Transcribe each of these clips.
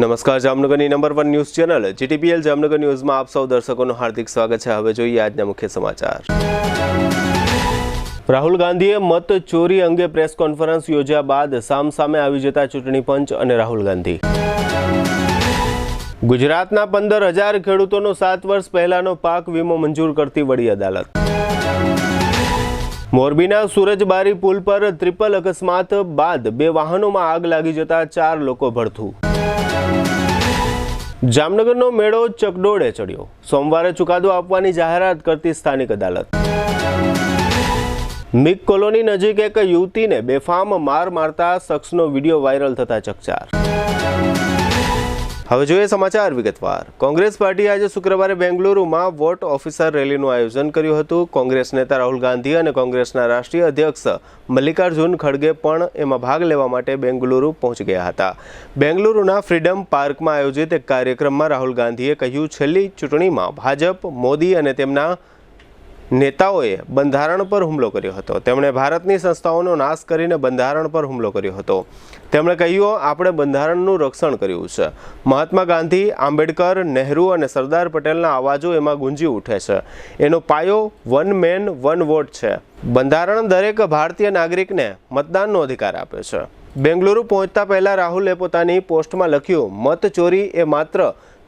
નમસ્કાર, જામનગરની number 1 news channel GTPL Jamnagar ન્યૂઝમાં આપ સૌ દર્શકોનું હાર્દિક સ્વાગત છે। હવે જોઈએ આજના મુખ્ય સમાચાર। રાહુલ ગાંધીએ મત ચોરી અંગે પ્રેસ કોન્ફરન્સ યોજ્યા બાદ સામસામે આવી જતા ચૂંટણી પંચ અને રાહુલ ગાંધી। ગુજરાતના 15,000 ખેડૂતોનો 7 વર્ષ પહેલાનો પાક વીમો મંજૂર કરતી વડી અદાલત। મોરબીના સુરજબારી પુલ પર ટ્રિપલ અકસ્માત બાદ 2 વાહનોમાં આગ લાગી જતા 4 લોકો ભડથું। જામનગરનો મેળો ચકડોળે ચડ્યો। સોમવારે ચુકાદો આપવાની જાહેરાત કરતી સ્થાનિક અદાલત। મિક કોલોની નજીક એક યુવતીને બેફામ માર મારતા શખ્સનો વિડીયો વાયરલ થતા ચકચાર। હવે જોઈએ સમાચાર વિગતવાર। કોંગ્રેસ પાર્ટીએ આજે શુક્રવારે બેંગલુરુમાં વોટ ઓફિસર રેલીનું આયોજન કર્યું હતું। કોંગ્રેસ નેતા રાહુલ ગાંધી અને કોંગ્રેસના રાષ્ટ્રીય અધ્યક્ષ મલ્લિકાર્જુન ખડગે પણ એમાં ભાગ લેવા માટે બેંગલુરુ પહોંચી ગયા હતા। બેંગલુરુના ફ્રીડમ પાર્કમાં આયોજિત એક કાર્યક્રમમાં રાહુલ ગાંધીએ કહ્યું, છેલ્લી ચૂંટણીમાં ભાજપ, મોદી અને તેમના નેતાઓએ બંધારણ પર હુમલો કર્યો હતો। તેમણે ભારતની સંસ્થાઓનો નાશ કરીને બંધારણ પર હુમલો કર્યો હતો। તેમણે કહ્યું, આપણે બંધારણનું રક્ષણ કર્યું છે। મહાત્મા ગાંધી, આંબેડકર, નહેરુ અને સરદાર પટેલના અવાજો એમાં ગુંજી ઉઠે છે। એનો પાયો 1 મેન 1 વોટ છે। બંધારણ દરેક ભારતીય નાગરિકને મતદાનનો અધિકાર આપે છે। બેંગલુરુ પહોંચતા પહેલા રાહુલે પોતાની પોસ્ટમાં લખ્યું, મત ચોરી એ માત્ર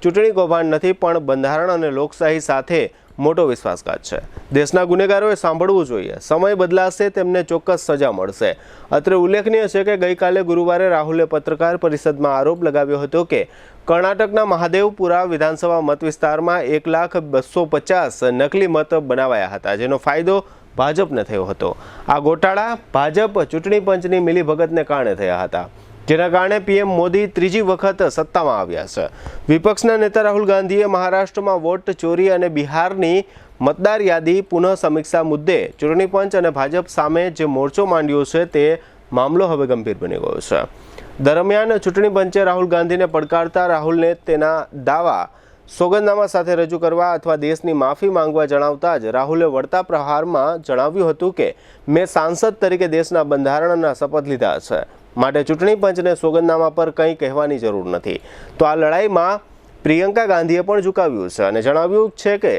ચૂંટણી કૌભાંડ નથી, પણ બંધારણ અને લોકશાહી સાથે મોટો વિશ્વાસઘાત છે। દેશના ગુનેગારોએ સાંભળવું જોઈએ। સમય બદલાશે, તેમને ચોક્કસ સજા મળશે। અત્રે ઉલ્લેખનીય છે કે ગઈકાલે ગુરુવારે રાહુલે પત્રકાર પરિષદમાં આરોપ લગાવ્યો હતો કે કર્ણાટકના મહાદેવપુરા વિધાનસભા મત વિસ્તારમાં 1,250,000 નકલી મત બનાવાયા હતા, જેનો ફાયદો ભાજપને થયો હતો। આ ગોટાળા ભાજપ ચૂંટણી પંચની મિલીભગતને કારણે થયા હતા, જેના કારણે પીએમ મોદી ત્રીજી વખત સત્તામાં આવ્યા છે। વિપક્ષના નેતા રાહુલ ગાંધીએ મહારાષ્ટ્રમાં વોટ ચોરી અને બિહારની મતદાર યાદી પુનઃ સમીક્ષા મુદ્દે ચૂંટણી પંચ અને ભાજપ સામે જે મોરચો માંડ્યો છે તે મામલો હવે ગંભીર બની ગયો છે। દરમિયાન ચૂંટણી પંચે રાહુલ ગાંધીને પડકારતા રાહુલને તેના દાવા સોગંદનામા સાથે રજૂ કરવા અથવા દેશની માફી માંગવા જણાવતા જ રાહુલે વળતા પ્રહારમાં જણાવ્યું હતું કે મેં સાંસદ તરીકે દેશના બંધારણના શપથ લીધા છે, માટે ચૂંટણી પંચને સોગંદનામા પર કંઈ કહેવાની જરૂર નથી। તો આ લડાઈમાં પ્રિયંકા ગાંધીએ પણ ઝુકાવ્યું છે અને જણાવ્યું છે કે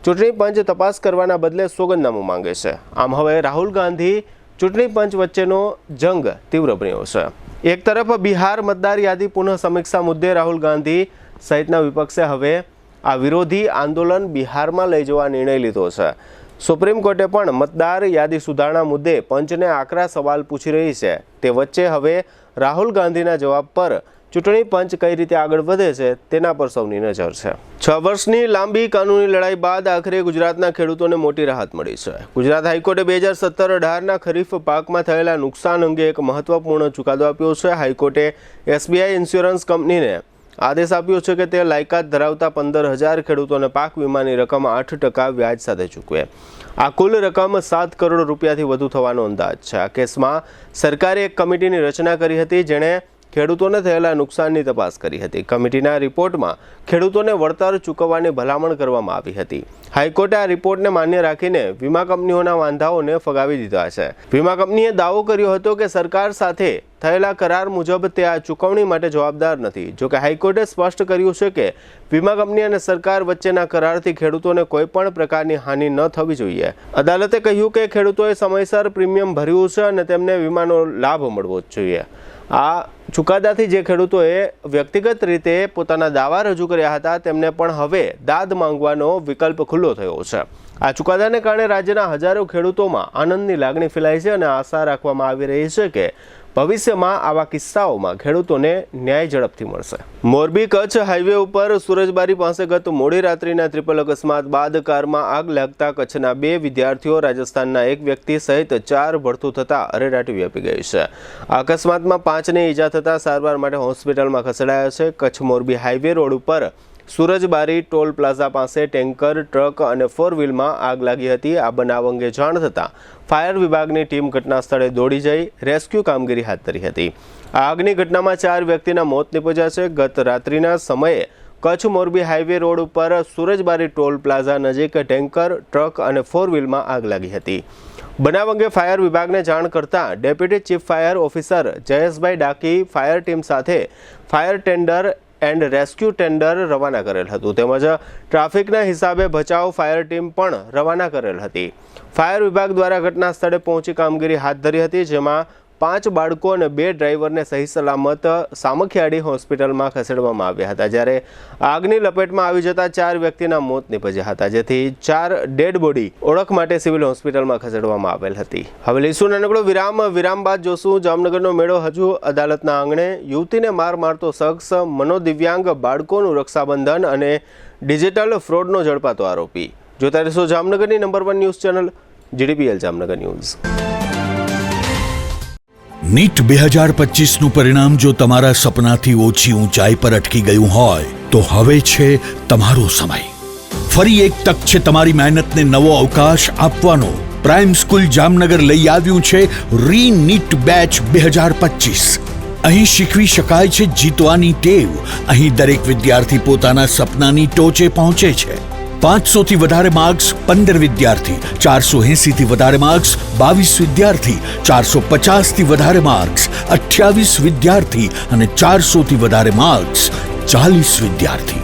ચૂંટણી પંચ તપાસ કરવાના બદલે સોગંદનામું માંગે છે। આમ હવે રાહુલ ગાંધી ચૂંટણી પંચ વચ્ચેનો જંગ તીવ્ર બન્યો છે। એક તરફ બિહાર મતદાર યાદી પુનઃ સમીક્ષા મુદ્દે રાહુલ ગાંધી સહિતના વિપક્ષે હવે આ વિરોધી આંદોલન બિહારમાં લઈ જવા નિર્ણય લીધો છે। સુપ્રીમ કોર્ટે પણ મતદાર યાદી સુધારણા મુદ્દે પંચને આકરા સવાલ પૂછી રહી છે। તે વચ્ચે હવે રાહુલ ગાંધીના જવાબ પર ચૂંટણી પંચ કઈ રીતે આગળ વધે છે તેના પર સૌની નજર છે। 6 વર્ષની લાંબી કાનૂની લડાઈ બાદ આખરે ગુજરાતના ખેડૂતોને મોટી રાહત મળી છે। ગુજરાત હાઈકોર્ટે 2017-18ના ખરીફ પાકમાં થયેલા નુકસાન અંગે એક મહત્વપૂર્ણ ચુકાદો આપ્યો છે। હાઈકોર્ટે એસબીઆઈ ઇન્સ્યોરન્સ કંપનીને આદેશ આપ્યો છે કે તે લાયકાત ધરાવતા 15,000 ખેડૂતોને પાક વીમાની રકમ 8% વ્યાજ સાથે ચૂકવે। આ કુલ રકમ 7 કરોડ રૂપિયાથી વધુ થવાનો અંદાજ છે। આ કેસમાં સરકારે એક કમિટીની રચના કરી હતી, જેણે ખેડૂતોને થયેલા નુકસાનની તપાસ કરી હતી। કમિટીના રિપોર્ટમાં ખેડૂતોને વળતર ચૂકવવાની ભલામણ કરવામાં આવી હતી। હાઈકોર્ટે આ રિપોર્ટને માન્ય રાખીને વીમા કંપનીઓના વાંધાઓને ફગાવી દીધા છે। વીમા કંપનીએ દાવો કર્યો હતો કે સરકાર સાથે થયેલા કરાર મુજબ તે આ ચૂકવણી માટે જવાબદાર નથી। જોકે હાઈકોર્ટે સ્પષ્ટ કર્યું છે કે વીમા કંપની અને સરકાર વચ્ચેના કરારથી ખેડૂતોને કોઈ પણ પ્રકારની હાનિ ન થવી જોઈએ। અદાલતે કહ્યું કે ખેડૂતોએ સમયસર પ્રીમિયમ ભર્યું છે અને તેમને વીમાનો લાભ મળવો જ જોઈએ। આ ચુકાદાથી જે ખેડૂતોએ વ્યક્તિગત રીતે પોતાના દાવા રજૂ કર્યા હતા તેમને પણ હવે દાદ માંગવાનો વિકલ્પ ખુલ્લો થયો છે। આ ચુકાદાને કારણે રાજ્યના હજારો ખેડૂતોમાં આનંદની લાગણી ફેલાઈ છે અને આશા રાખવામાં આવી રહી છે કે ભવિષ્યમાં આવા કિસ્સાઓમાં ખેડૂતોને ન્યાય ઝડપથી મળશે। મોરબી કચ્છ હાઈવે ઉપર સુરજબારી પાસે ગત મોડી રાત્રિના ટ્રિપલ અકસ્માત બાદ કારમાં આગ લાગતા કચ્છના 2 વિદ્યાર્થીઓ, રાજસ્થાનના 1 વ્યક્તિ સહિત 4 ભડથું થતા અરેરાટી વ્યાપી ગઈ છે। આ અકસ્માતમાં 5ને ઈજા થતા સારવાર માટે હોસ્પિટલમાં ખસેડાયા છે। કચ્છ મોરબી હાઈવે રોડ ઉપર સુરજબારી ટોલ પ્લાઝા પાસે ટેન્કર, ટ્રક અને 4 વ્હીલમાં આગ લાગી હતી। આ બનાવ અંગે જાણ થતાં ફાયર વિભાગની ટીમ ઘટના સ્થળે દોડી જઈ રેસ્ક્યુ કામગીરી હાથ ધરી હતી। આ આગની ઘટનામાં 4 વ્યક્તિના મોત નીપજ્યા છે। ગત રાત્રિના સમયે કચ્છ મોરબી હાઈવે રોડ ઉપર સુરજબારી ટોલ પ્લાઝા નજીક ટેન્કર, ટ્રક અને 4 વ્હીલમાં આગ લાગી હતી। બનાવ અંગે ફાયર વિભાગને જાણ કરતા deputy chief fire officer Jayeshbhai Daki fire team સાથે fire tender and rescue tender રવાના કરેલ હતું તેમજ ટ્રાફિકના હિસાબે બચાવ ફાયર ટીમ પણ રવાના કરેલ હતી। ફાયર વિભાગ દ્વારા ઘટના સ્થળે પહોંચી કામગીરી હાથ ધરી હતી, જેમાં 5 બાળકો અને 2 ડ્રાઈવરને સહી સલામત સામખિયાળી હોસ્પિટલમાં ખસેડવામાં આવ્યા હતા, જ્યારે આગની લપેટમાં આવી જતા 4 વ્યક્તિના મોત નીપજ્યા હતા, જેથી 4 ડેડ બોડી ઓળખ માટે સિવિલ હોસ્પિટલમાં ખસેડવામાં આવેલ હતી। હવે લઈશું નાનકડો વિરામ બાદ જોશું જામનગરનો મેળો। હજુ અદાલતના આંગણે યુવતીને મારતો શખ્સ, મનોદિવ્યાંગ બાળકોનું રક્ષાબંધન અને ડિજિટલ ફ્રોડનો ઝડપાતો આરોપી। જોતા રહેશો જામનગરની number 1 news channel GDPL Jamnagar news. NEET 2025નું પરિણામ જો તમારા સપનાથી ઓછી ઊંચાઈ પર અટકી ગયું હોય તો હવે છે તમારો સમય। ફરી એક તક છે તમારી મહેનતને નવો અવકાશ આપવાનો। પ્રાઇમ સ્કૂલ જામનગર લઈ આવ્યું છે રીનીટ બેચ 2025। અહીં શીખવી શકાય છે જીતવાની ટેવ। અહીં દરેક વિદ્યાર્થી પોતાના સપનાની ટોચે પહોંચે છે। 500 થી વધારે માર્ક્સ 15 વિદ્યાર્થી, 480 થી વધારે માર્ક્સ 22 વિદ્યાર્થી, 450 થી વધારે માર્ક્સ 28 વિદ્યાર્થી અને 400 થી વધારે માર્ક્સ 40 વિદ્યાર્થી।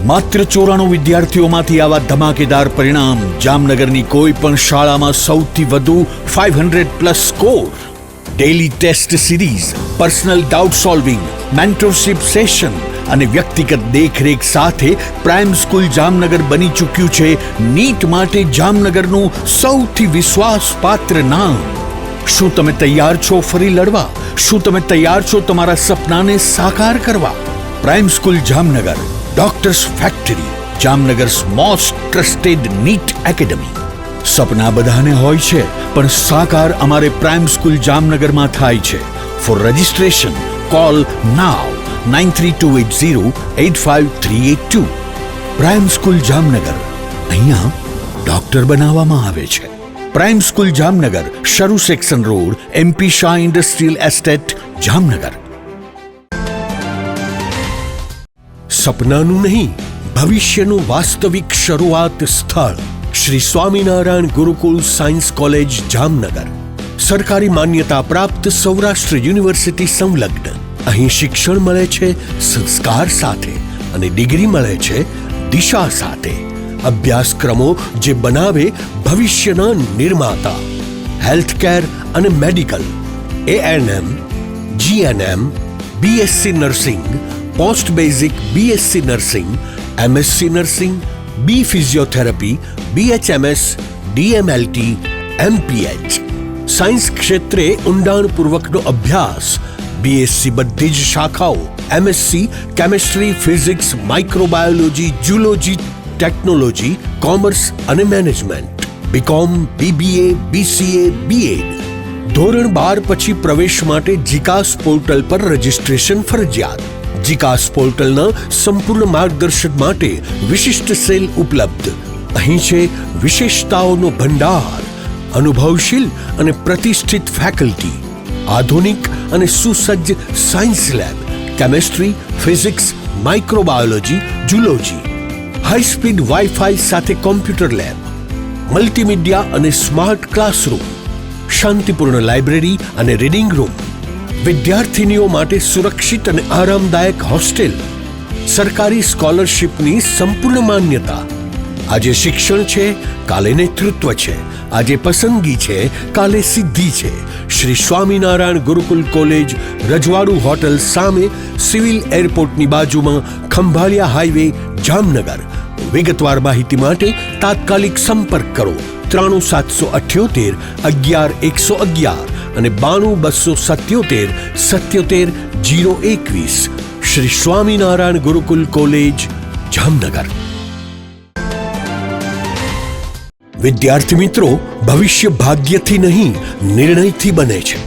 માત્ર 94 વિદ્યાર્થીઓમાંથી આવા ધમાકેદાર પરિણામ। જામનગરની કોઈ પણ શાળામાં સૌથી વધુ 500+ score. Daily test series, personal doubt solving, mentorship session અને વ્યક્તિગત દેખરેખ સાથે પ્રાઇમ સ્કૂલ જામનગર બની ચૂક્યું છે નીટ માટે જામનગરનું સૌથી વિશ્વાસપાત્ર નામ। શું તમે તૈયાર છો ફરી લડવા? શું તમે તૈયાર છો તમારા સપનાને સાકાર કરવા? Prime school Jamnagar, doctors factory, Jamnagar's most trusted NEET academy. સપના બધાને હોય છે, પણ સાકાર અમારે પ્રાઇમ સ્કૂલ જામનગરમાં થાય છે। For registration call now 9328085382। Prime school Jamnagar, અહીંયા ડોક્ટર બનાવવામાં આવે છે। Prime school Jamnagar, Saru section road, MP Shah industrial estate, Jamnagar. સપનાનું નહીં, ભવિષ્યનું વાસ્તવિક શરૂઆત સ્થળ શ્રી સ્વામિનારાયણ ગુરુકુળ સાયન્સ કોલેજ જામનગર। સરકારી માન્યતા પ્રાપ્ત સૌરાષ્ટ્ર યુનિવર્સિટી સંલગ્ન। અહીં શિક્ષણ મળે છે સંસ્કાર સાથે અને ડિગ્રી મળે છે દિશા સાથે। અભ્યાસક્રમો જે બનાવે ભવિષ્યના નિર્માતા। હેલ્થકેર અને medical, ANM, GNM, BSc nursing, post basic BSc nursing, MSc nursing, B physiotherapy, BHMS, DMLT, MPH। Science ક્ષેત્રે ઊંડાણપૂર્વકનો અભ્યાસ। BSc બધી જ શાખાઓ, MSc chemistry, physics, microbiology, zoology, technology, commerce અને management, BCom, BBA, BCA, BEd। ધોરણ 12 પછી પ્રવેશ માટે જીકાસ પોર્ટલ પર રજિસ્ટ્રેશન ફરજિયાત। જીકાસ પોર્ટલના સંપૂર્ણ માર્ગદર્શન માટે વિશિષ્ટ સેલ ઉપલબ્ધ। અહીં છે વિશેષતાઓનો ભંડાર, અનુભવશીલ અને પ્રતિષ્ઠિત ફેકલ્ટી, આધુનિક અને સુસજ્જ science lab, chemistry, physics, microbiology, zoology, high speed wifi સાથે કોમ્પ્યુટર લેબ, મલ્ટીમીડિયા અને સ્માર્ટ ક્લાસરૂમ, શાંતિપૂર્ણ લાઇબ્રેરી અને રીડિંગ રૂમ, વિદ્યાર્થીનીઓ માટે સુરક્ષિત અને આરામદાયક હોસ્ટેલ, સરકારી સ્કોલરશિપની સંપૂર્ણ માન્યતા। આજે શિક્ષણ છે, કાલે નેતૃત્વ છે। આજે પસંદગી છે, કાલે સિદ્ધિ છે। શ્રી સ્વામિનારાયણ ગુરુકુલ કોલેજ, રજવાડું હોટલ સામે, સિવિલ એરપોર્ટની બાજુમાં, ખંભાળિયા હાઈવે, જામનગર। વિગતવાર માહિતી માટે તાત્કાલિક સંપર્ક કરો 93778 11111 અને 92277 77021। શ્રી સ્વામિનારાયણ ગુરુકુલ કોલેજ, જામનગર। વિદ્યાર્થી મિત્રો, ભવિષ્ય ભાગ્યથી નહીં, નિર્ણયથી બને છે।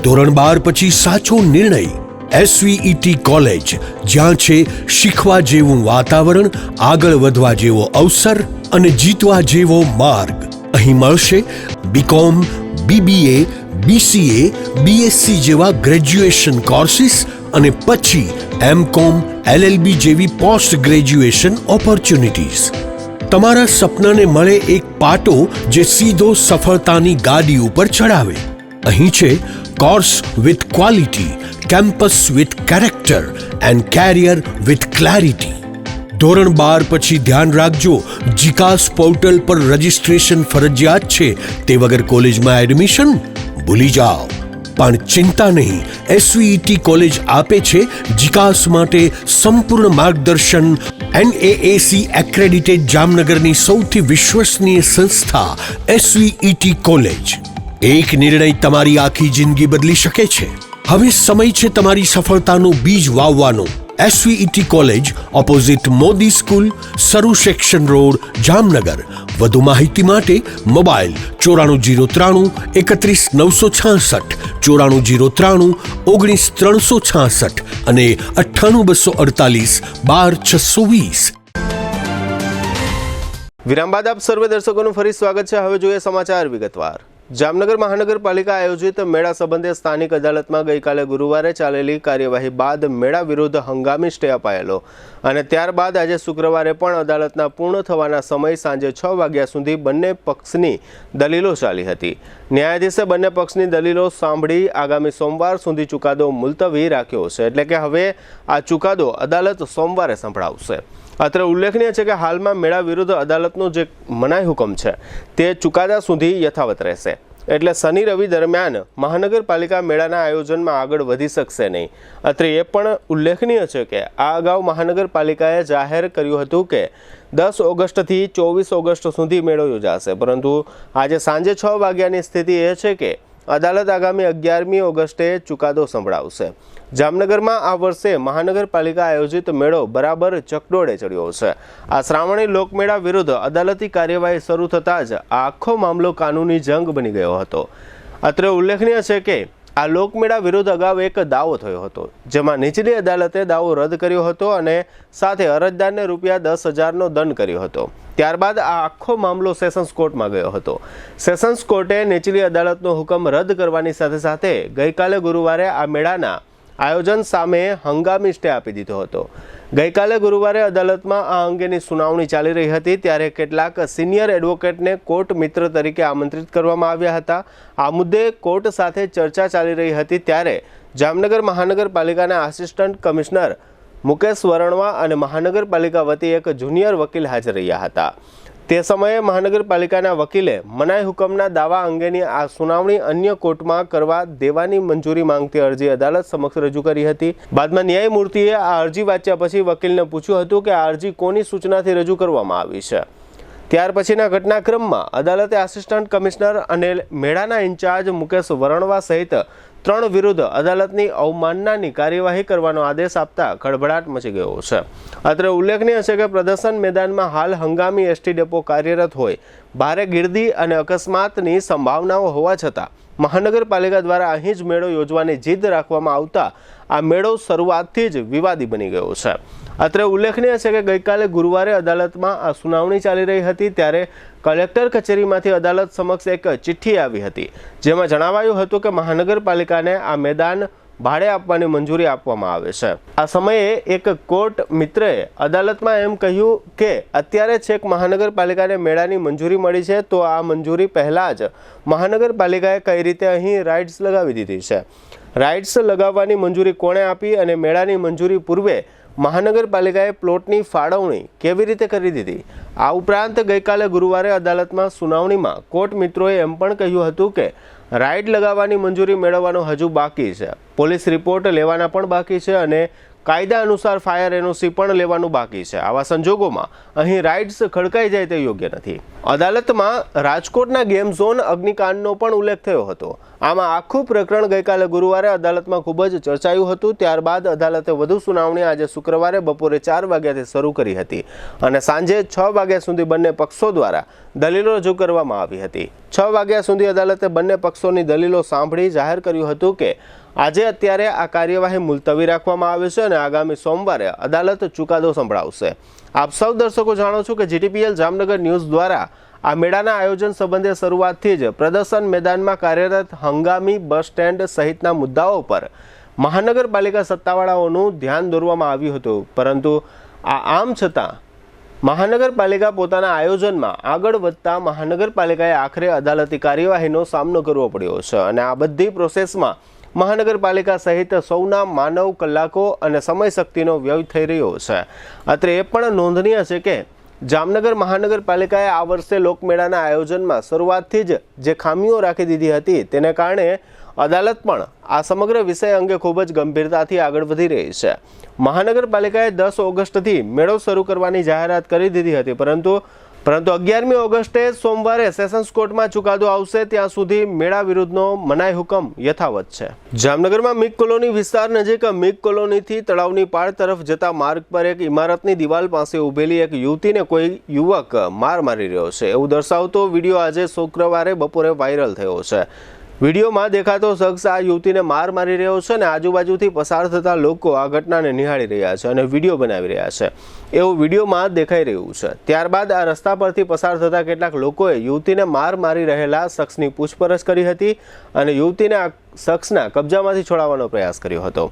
ધોરણ 12 પછી સાચો નિર્ણય SVET કોલેજ, જ્યાં છે શીખવા જેવું વાતાવરણ, આગળ વધવા જેવો અવસર અને જીતવા જેવો માર્ગ। અહીં મળશે BCom, BBA, BCA, BSc જેવા ગ્રેજ્યુએશન કોર્સિસ અને પછી MCom, LLB જેવી પોસ્ટ ગ્રેજ્યુએશન ઓપોર્ચ્યુનિટીઝ। તમારા સપનાને મળે એક પાટો જે સીધો સફળતાની ગાડી ઉપર ચડાવે. અહીં છે course with quality, campus with character and carrier with clarity. ધોરણ 12 પછી ધ્યાન રાખજો, જીકાસ પોર્ટલ પર રજિસ્ટ્રેશન ફરજિયાત છે. તે વગર કોલેજમાં એડમિશન ભૂલી જાઓ. પણ ચિંતા નહીં, એસવીઈટી કોલેજ આપે છે જીકાસ માટે સંપૂર્ણ માર્ગદર્શન. NAAC એક્રેડિટેડ જામનગરની સૌથી વિશ્વસનીય સંસ્થા એસવીઈટી કોલેજ. એક નિર્ણય તમારી આખી જિંદગી બદલી શકે છે. હવે સમય છે તમારી સફળતાનું બીજ વાવવાનો. SVET college, opposite Modi school, Saru section road, Jamnagar. વધુ માહિતી માટે મોબાઈલ 9403 31966, 9403 19366 અને 98248 12620. વિરામ બાદ આપ સર્વે દર્શકોનું ફરી સ્વાગત છે. હવે જોઈએ સમાચાર વિગતવાર. જામનગર મહાનગરપાલિકા આયોજિત મેળા સંબંધે સ્થાનિક અદાલતમાં ગઈકાલે ગુરુવારે ચાલેલી કાર્યવાહી બાદ મેળા વિરુદ્ધ હંગામી સ્ટે અપાયેલો અને ત્યારબાદ આજે શુક્રવારે પણ અદાલતના પૂર્ણ થવાના સમય સાંજે 6 વાગ્યા સુધી બંને પક્ષની દલીલો ચાલી હતી. ન્યાયાધીશે બંને પક્ષની દલીલો સાંભળી આગામી સોમવાર સુધી ચુકાદો મુલતવી રાખ્યો છે. એટલે કે હવે આ ચુકાદો અદાલત સોમવારે સંભળાવશે. અત્રે ઉલ્લેખનીય છે કે હાલમાં મેળા વિરુદ્ધ અદાલતનો જે મનાઈ હુકમ છે તે ચુકાદા સુધી યથાવત રહેશે. એટલે શનિ રવિ દરમિયાન મહાનગરપાલિકા મેળાના આયોજનમાં આગળ વધી શકશે નહીં. અત્રે એ પણ ઉલ્લેખનીય છે કે આ અગાઉ મહાનગરપાલિકાએ જાહેર કર્યું હતું કે 10 ઓગસ્ટથી 24 ઓગસ્ટ સુધી મેળો યોજાશે, પરંતુ આજે સાંજે 6 વાગ્યાની સ્થિતિ એ છે કે અદાલત આગામી 11મી ઓગસ્ટે ચુકાદો સંભળાવશે. જામનગરમાં આ વર્ષે મહાનગરપાલિકા આયોજિત મેળો બરાબર ચકડોળે ચડ્યો છે. આ શ્રાવણી લોકમેળા વિરુદ્ધ અદાલતી કાર્યવાહી શરૂ થતાં જ આ આખો મામલો કાનૂની જંગ બની ગયો હતો. અત્રે ઉલ્લેખનીય છે કે આ લોકમેળા વિરુદ્ધ અગાઉ એક દાવો થયો હતો, જેમાં નીચલી અદાલતે દાવો રદ કર્યો હતો અને સાથે અરજદારને ₹10,000નો દંડ કર્યો હતો. ત્યારબાદ આ આખો મામલો સેશન્સ કોર્ટમાં ગયો હતો. સેશન્સ કોર્ટે નીચલી અદાલતનો હુકમ રદ કરવાની સાથે સાથે ગઈકાલે ગુરુવારે આ મેળાના આયોજન સામે હંગામી સ્ટે આપી દીધો હતો. ગઈકાલે ગુરુવારે અદાલતમાં આ અંગેની સુનાવણી ચાલી રહી હતી, ત્યારે કેટલાક સિનિયર એડવોકેટને કોર્ટ મિત્ર તરીકે આમંત્રિત કરવામાં આવ્યા હતા. આ મુદ્દે કોર્ટ સાથે ચર્ચા ચાલી રહી હતી, ત્યારે જામનગર મહાનગરપાલિકાના આસિસ્ટન્ટ કમિશનર મુકેશ વરણવા અને મહાનગરપાલિકા વતી એક જુનિયર વકીલ હાજર રહ્યા હતા. તે સમયે મહાનગરપાલિકાના વકીલે મનાઈ હુકમના દાવા અંગેની આ સુનાવણી અન્ય કોર્ટમાં કરવા દેવાની મંજૂરી માંગતી અરજી અદાલત સમક્ષ રજૂ કરી હતી. બાદમાં ન્યાયમૂર્તિએ આ અરજી વાંચ્યા પછી વકીલને પૂછ્યું હતું કે આ અરજી કોની સૂચનાથી રજૂ કરવામાં આવી છે. ત્યાર પછીના ઘટનાક્રમમાં અદાલતે આસિસ્ટન્ટ કમિશનર અને મેળાના ઇન્ચાર્જ મુકેશ વરણવા સહિત 3 વિરુદ્ધ અદાલતની અવમાનનાની કાર્યવાહી કરવાનો આદેશ આપતા ખળભળાટ મચી ગયો છે. અત્રે ઉલ્લેખનીય છે કે પ્રદર્શન મેદાનમાં હાલ હંગામી એસટી ડેપો કાર્યરત હોય, ભારે ગીર્દી અને અકસ્માતની સંભાવનાઓ હોવા છતાં મહાનગરપાલિકા દ્વારા અહીં જ મેળો યોજવાની જીદ રાખવામાં આવતા આ મેળો શરૂઆતથી જ વિવાદી બની ગયો છે. અત્રે ઉલ્લેખનીય છે કે ગઈકાલે ગુરુવારે અદાલતમાં આ સુનાવણી ચાલી રહી હતી, ત્યારે કલેક્ટર કચેરીમાંથી અદાલત સમક્ષ એક ચિઠ્ઠી આવી હતી, જેમાં જણાવાયું હતું કે મહાનગરપાલિકાને આ મેદાન ભાડે આપવાની મંજૂરી આપવામાં આવે છે. આ સમયે એક કોર્ટ મિત્રએ અદાલતમાં એમ કહ્યું કે અત્યારે છેક મહાનગરપાલિકાને મેળાની મંજૂરી મળી છે, તો આ મંજૂરી પહેલાં જ મહાનગરપાલિકાએ કઈ રીતે અહીં રાઇડ્સ લગાવી દીધી છે. રાઇડ્સ લગાવવાની મંજૂરી કોણે આપી અને મેળાની મંજૂરી પૂર્વે મહાનગરપાલિકાએ પ્લોટની ફાળવણી કેવી રીતે કરી દીધી. આ ઉપરાંત ગઈકાલે ગુરુવારે અદાલતમાં સુનાવણીમાં કોર્ટ મિત્રોએ એમ પણ કહ્યું હતું કે રાઇડ લગાવવાની મંજૂરી મેળવવાનો હજુ બાકી છે, પોલીસ રિપોર્ટ લેવાના પણ બાકી છે અને કાયદા અનુસાર ફાયર એનઓસી પણ લેવાનું બાકી છે. આવા સંજોગોમાં અહીં રાઇડ્સ ખડકાઈ જાય તે યોગ્ય નથી. અદાલતમાં રાજકોટના ગેમ ઝોન અગ્નિકાંડનો પણ ઉલ્લેખ થયો હતો. આમાં આખું પ્રકરણ ગઈકાલે ગુરુવારે અદાલતમાં ખૂબ જ ચર્ચાયું હતું. ત્યારબાદ અદાલતે વધુ સુનાવણી આજે શુક્રવારે બપોરે 4 વાગ્યાથી શરૂ કરી હતી અને સાંજે 6 વાગ્યા સુધી બંને પક્ષો દ્વારા દલીલો રજૂ કરવામાં આવી હતી. 6 વાગ્યા સુધી અદાલતે બંને પક્ષોની દલીલો સાંભળી જાહેર કર્યું હતું કે આજે અત્યારે આ કાર્યવાહી મુલતવી રાખવામાં આવે છે અને આગામી સોમવારે અદાલત ચુકાદો સંભળાવશે. આપ સૌ દર્શકો જાણો છો કે GTPL જામનગર ન્યૂઝ દ્વારા આ મેળાના આયોજન સંબંધે શરૂઆતથી જ પ્રદર્શન મેદાનમાં કાર્યરત હંગામી બસ સ્ટેન્ડ સહિતના મુદ્દાઓ પર મહાનગરપાલિકા સત્તાવાળાઓનું ધ્યાન દોરવામાં આવ્યું હતું, પરંતુ આમ છતાં મહાનગરપાલિકા પોતાના આયોજનમાં આગળ વધતા મહાનગરપાલિકાએ આખરે અદાલતી કાર્યવાહીનો સામનો કરવો પડ્યો છે અને આ બધી પ્રોસેસમાં મહાનગરપાલિકા સહિત સૌના માનવ કલાકો અને સમય શક્તિનો વ્યય થઈ રહ્યો છે. અત્રે એ પણ નોંધનીય છે કે જામનગર મહાનગરપાલિકાએ આ વર્ષે લોકમેળાના આયોજનમાં શરૂઆતથી જ જે ખામીઓ રાખી દીધી હતી તેને કારણે અદાલત પણ આ સમગ્ર વિષય અંગે ખૂબ જ ગંભીરતાથી આગળ વધી રહી છે. મહાનગરપાલિકાએ 10 ઓગસ્ટથી મેળો શરૂ કરવાની જાહેરાત કરી દીધી હતી, પરંતુ 11મી ઓગસ્ટે સોમવારે સેશન્સ કોર્ટમાં ચુકાદો આવશે ત્યાં સુધી મેળા વિરુદ્ધનો મનાઈ હુકમ યથાવત છે. જામનગરમાં મિગ કોલોની વિસ્તાર નજીક મિગ કોલોનીથી તળાવની પાળ તરફ જતા માર્ગ પર એક ઇમારતની દિવાલ પાસે ઊભેલી એક યુવતીને કોઈ યુવક માર મારી રહ્યો છે એવું દર્શાવતો વિડીયો આજે શુક્રવારે બપોરે વાયરલ થયો છે. વિડીયોમાં દેખાતો શખ્સ આ યુવતીને માર મારી રહ્યો છે અને આજુબાજુથી પસાર થતા લોકો આ ઘટનાને નિહાળી રહ્યા છે અને વિડીયો બનાવી રહ્યા છે એવું વિડીયોમાં દેખાઈ રહ્યું છે. ત્યારબાદ આ રસ્તા પરથી પસાર થતા કેટલાક લોકોએ યુવતીને માર મારી રહેલા શખ્સની પૂછપરછ કરી હતી અને યુવતીને આ શખ્સના કબજામાંથી છોડાવવાનો પ્રયાસ કર્યો હતો.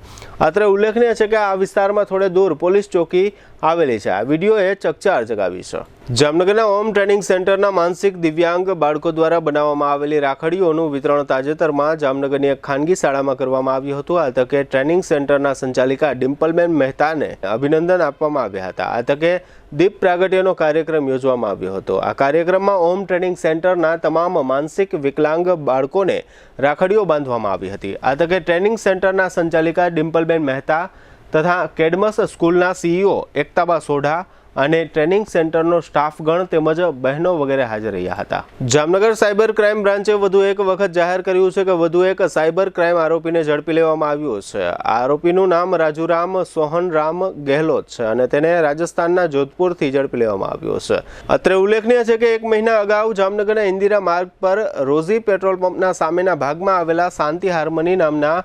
અત્રે ઉલ્લેખનીય છે કે આ વિસ્તારમાં થોડે દૂર પોલીસ ચોકી આવેલી છે. આ વિડીયોએ ચકચાર જગાવી છે. જામનગરના હોમ ટ્રેનિંગ સેન્ટરના માનસિક દિવ્યાંગ બાળકો દ્વારા બનાવવામાં આવેલી રાખડીઓનું વિતરણ તાજેતરમાં જામનગરની એક ખાનગી શાળામાં કરવામાં આવ્યું હતું. આ તકે ટ્રેનિંગ સેન્ટરના સંચાલિકા ડિમ્પલબેન મહેતાને અભિનંદન આપવામાં આવ્યા હતા. આ તકે દીપ પ્રાગટ્યનો કાર્યક્રમ યોજવામાં આવ્યો હતો. આ કાર્યક્રમમાં હોમ ટ્રેનિંગ સેન્ટરના તમામ માનસિક વિકલાંગ બાળકોને રાખડીઓ બાંધવામાં આવી હતી. આ તકે ટ્રેનિંગ સેન્ટરના સંચાલિકા ડિમ્પલબેન મહેતા તથા કેડમસ સ્કૂલના સીઈઓ એકતાબા સોઢા અને ટ્રેનિંગ સેન્ટરનો સ્ટાફગણ તેમજ બહેનો વગેરે હાજર રહ્યા હતા. જામનગર સાયબર ક્રાઇમ બ્રાન્ચે વધુ એક વખત જાહેર કર્યું છે કે વધુ એક સાયબર ક્રાઇમ આરોપીને ઝડપી લેવામાં આવ્યો છે. આરોપીનું નામ રાજુરામ સોહનરામ ગેહલોત છે અને તેને રાજસ્થાનના જોધપુરથી ઝડપી લેવામાં આવ્યો છે. અત્રે ઉલ્લેખનીય છે કે 1 મહિના અગાઉ જામનગરના ઇન્દિરા માર્ગ પર રોઝી પેટ્રોલ પંપના સામેના ભાગમાં આવેલા શાંતિ હાર્મની નામના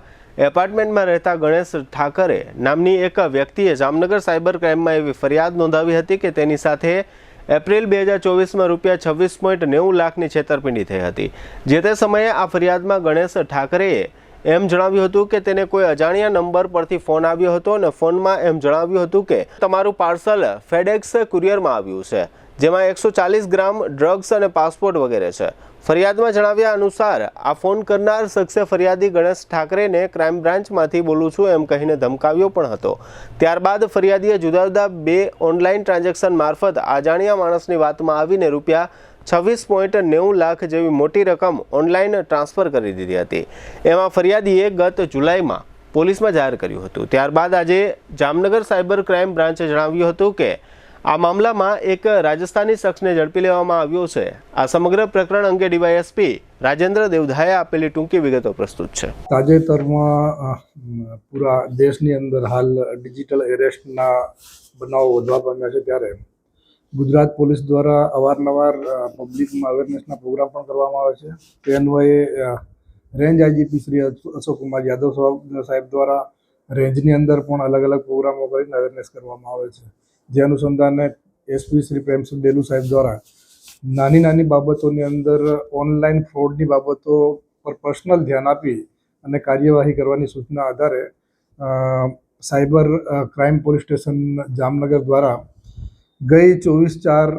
એપાર્ટમેન્ટમાં રહેતા ગણેશ ઠાકરે નામની એક વ્યક્તિએ જામનગર સાયબર ક્રાઇમમાં એવી ફરિયાદ નોંધાવી હતી કે તેની સાથે એપ્રિલ 2024માં ₹26.90 લાખની છેતરપિંડી થઈ હતી. જે તે સમયે આ ફરિયાદમાં ગણેશ ઠાકરેએ એમ જણાવ્યું હતું કે તેને કોઈ અજાણ્યા નંબર પરથી ફોન આવ્યો હતો અને ફોનમાં એમ જણાવ્યું હતું કે તમારું પાર્સલ ફેડેક્સ કુરિયરમાં આવ્યું છે, જેમાં 140 ગ્રામ ડ્રગ્સ અને પાસપોર્ટ વગેરે છે. ફરિયાદમાં જણાવ્યા અનુસાર આ ફોન કરનાર શખ્સે ફરિયાદી ગણેશ ઠાકરેને ક્રાઇમ બ્રાન્ચમાંથી બોલું છું એમ કહીને ધમકાવ્યો પણ હતો. ત્યારબાદ ફરિયાદીએ જુદા જુદા 2 ઓનલાઈન ટ્રાન્ઝેક્શન મારફત અજાણ્યા માણસની વાતમાં આવીને ₹26.90 લાખ જેવી મોટી રકમ ઓનલાઈન ટ્રાન્સફર કરી દીધી હતી. એમાં ફરિયાદીએ ગત જુલાઈમાં પોલીસમાં જાહેર કર્યું હતું. ત્યારબાદ આજે જામનગર સાયબર ક્રાઇમ બ્રાન્ચે જણાવ્યું હતું કે આ મામલામાં એક રાજસ્થાની શખ્સને ઝડપી લેવામાં આવ્યો છે. આ સમગ્ર પ્રકરણ અંગે ડીવાયએસપી રાજેન્દ્ર દેવધાએ આપેલી ટૂંકી વિગતો પ્રસ્તુત છે. તાજેતરમાં પૂરા દેશની અંદર હાલ ડિજિટલ એરેસ્ટના બનાવો વધવા પામ્યા છે, ત્યારે ગુજરાત પોલીસ દ્વારા અવારનવાર પબ્લિકમાં અવેરનેસના પ્રોગ્રામ પણ કરવામાં આવે છે. તે અન્વયે રેન્જ આઈજીપી શ્રી અશોક કુમાર યાદવ સાહેબ દ્વારા રેન્જની અંદર પણ અલગ અલગ પ્રોગ્રામો કરીને અવેરનેસ કરવામાં આવે છે. જે અનુસંધાને એસપી શ્રી પ્રેમસિંહ ડેલુ સાહેબ દ્વારા નાની નાની બાબતોની અંદર ઓનલાઈન ફ્રોડની બાબતો પર પર્સનલ ધ્યાન આપી અને કાર્યવાહી કરવાની સૂચના આધારે cyber crime police station Jamnagar દ્વારા ગઈ 24/4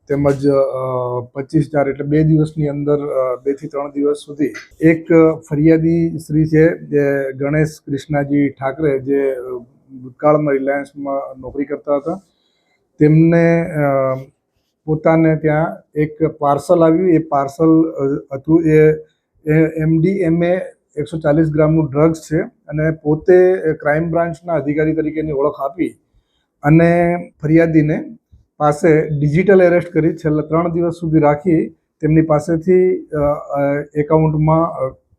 તેમજ 25/4 એટલે 2 દિવસની અંદર 2 થી 3 દિવસ સુધી એક ફરિયાદી શ્રી છે જે ગણેશ કૃષ્ણાજી ઠાકરે, જે ભૂતકાળમાં રિલાયન્સમાં નોકરી કરતા હતા, તેમને પોતાને ત્યાં એક પાર્સલ આવ્યું. એ પાર્સલ હતું એ MDMA 140 ગ્રામનું ડ્રગ્સ છે અને પોતે ક્રાઇમ બ્રાન્ચના અધિકારી તરીકેની ઓળખ આપી અને ફરિયાદીને પાસે ડિજિટલ એરેસ્ટ કરી છેલ્લા 3 દિવસ સુધી રાખી તેમની પાસેથી એકાઉન્ટમાં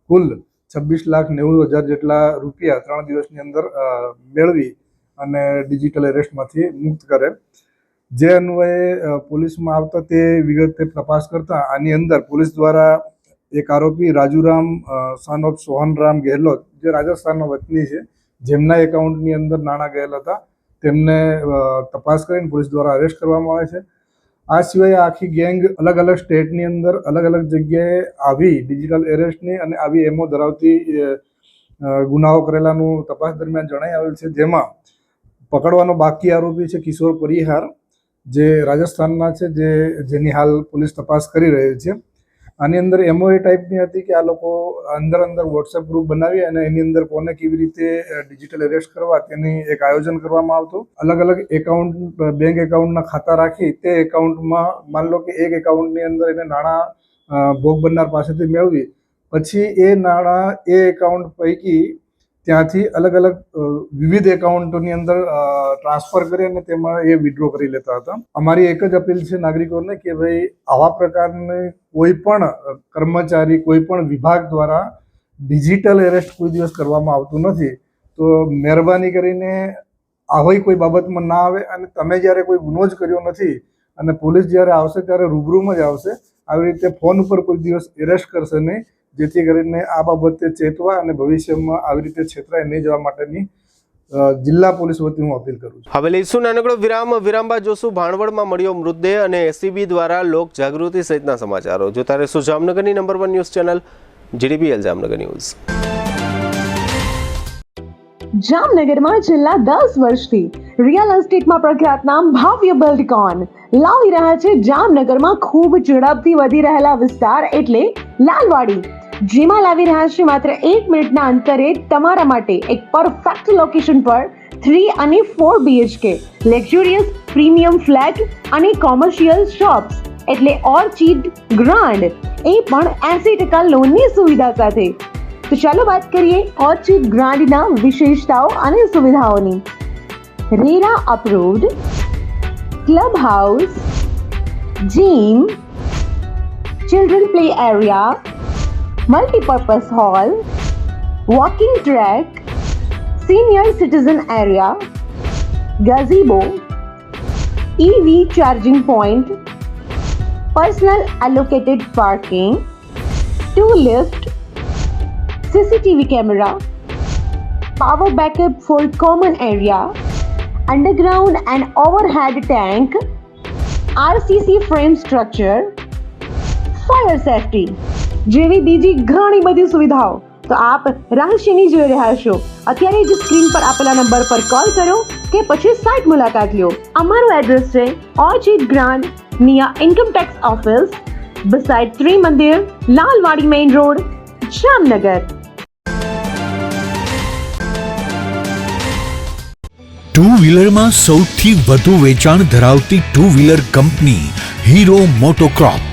કુલ 26,90,000 જેટલા રૂપિયા 3 દિવસની અંદર મેળવી અને ડિજિટલ એરેસ્ટમાંથી મુક્ત કરે. જે અન્વયે પોલીસમાં આવતા તે વિગતે તપાસ કરતા આની અંદર પોલીસ દ્વારા એક આરોપી રાજુરામ સન ઓફ સોહનરામ ગેહલોત, જે રાજસ્થાનનો વતની છે, જેમના એકાઉન્ટની અંદર નાણાં ગયેલા હતા, તેમને તપાસ કરીને પોલીસ દ્વારા અરેસ્ટ કરવામાં આવે છે. આ સિવાય આખી ગેંગ અલગ અલગ સ્ટેટની અંદર અલગ અલગ જગ્યાએ આવી ડિજિટલ એરેસ્ટની અને આવી એમઓ ધરાવતી ગુનાઓ કરેલાનું તપાસ દરમિયાન જણાઈ આવેલ છે. જેમાં પકડવાનો બાકી આરોપી છે કિશોર પરિહાર, જે રાજસ્થાનના છે, જેની હાલ પોલીસ તપાસ કરી રહી છે. આની અંદર એમઓએ ટાઈપની હતી કે આ લોકો અંદર વોટ્સએપ ગ્રુપ બનાવી અને એની અંદર કોને કેવી રીતે ડિજિટલ એરેસ્ટ કરવા તેની એક આયોજન કરવામાં આવતું. અલગ અલગ એકાઉન્ટ, બેંક એકાઉન્ટના ખાતા રાખી તે એકાઉન્ટમાં માન લો કે એક એકાઉન્ટની અંદર એને નાણાં ભોગ બનનાર પાસેથી મેળવી પછી એ નાણાં એ એકાઉન્ટ પૈકી ત્યાંથી અલગ અલગ વિવિધ એકાઉન્ટોની અંદર ટ્રાન્સફર કરી અને તેમાં એ વિડ્રો કરી લેતા હતા. અમારી એક જ અપીલ છે નાગરિકોને કે ભાઈ આવા પ્રકારની કોઈ પણ કર્મચારી, કોઈ પણ વિભાગ દ્વારા ડિજિટલ એરેસ્ટ કોઈ દિવસ કરવામાં આવતું નથી. તો મહેરબાની કરીને આવી કોઈ બાબતમાં ના આવે અને તમે જ્યારે કોઈ ગુનો જ કર્યો નથી અને પોલીસ જ્યારે આવશે ત્યારે રૂબરૂમાં જ આવશે. આવી રીતે ફોન ઉપર કોઈ દિવસ એરેસ્ટ કરશે નહીં, જેથી કરીને આ બાબતે ચેતવા અને ભવિષ્યમાં આવી રીતે છેતરાઈ નહીં જવા માટેની જિલ્લા પોલીસ વતી હું અપીલ કરું છું. હવે લઈશું નાનકડો વિરામ બાદ જોશું ભાણવડમાં મળ્યો મૃતદેહ અને એસીબી દ્વારા લોક જાગૃતિ સહિતના સમાચારો. જોતા રહેશો જામનગરની number 1 news channel GDPL Jamnagar news. જામનગરમાં છેલ્લા 10 વર્ષથી રિયલ એસ્ટેટમાં પ્રખ્યાત નામ ભવ્ય બિલ્ડકોન લાવી રહ્યા છે જામનગરમાં ખૂબ ઝડપથી વધી રહેલા વિસ્તાર એટલે લાલવાડી, જેમાં લાવી રહ્યા છે માત્ર 1 મિનિટના અંતરે તમારા માટે એક પરફેક્ટ લોકેશન પર 3 અને 4 BHK લક્ઝુરિયસ પ્રીમિયમ ફ્લેટ અને કોમર્શિયલ શોપ્સ એટલે ઓર્ચિડ ગ્રાન્ડ, એ પણ 80% લોનની સુવિધા સાથે. તો ચાલો વાત કરીએ ઓર્ચિડ ગ્રાન્ડના વિશેષતાઓ અને સુવિધાઓની. RERA approved, club house, gym, children play area, multipurpose hall, walking track, senior citizen area, gazebo, EV charging point, personal allocated parking, 2 lift, CCTV camera, power backup for common area, underground and overhead tank, RCC frame structure, fire safety જેવી બીજી ઘણી બધી સુવિધાઓ તો આપ રહસ્યની જોઈ રહ્યા છો. અત્યારે જ સ્ક્રીન પર આપેલા નંબર પર કોલ કરો કે પછી સાઇટ મુલાકાત લો. અમારું એડ્રેસ છે orchid grand near income tax office, beside Trimandir, Lalwadi main road, Jamnagar. Two વ્હીલરમાં સૌથી વધુ વેચાણ ધરાવતી ટુ વ્હીલર કંપની Hero MotoCorp.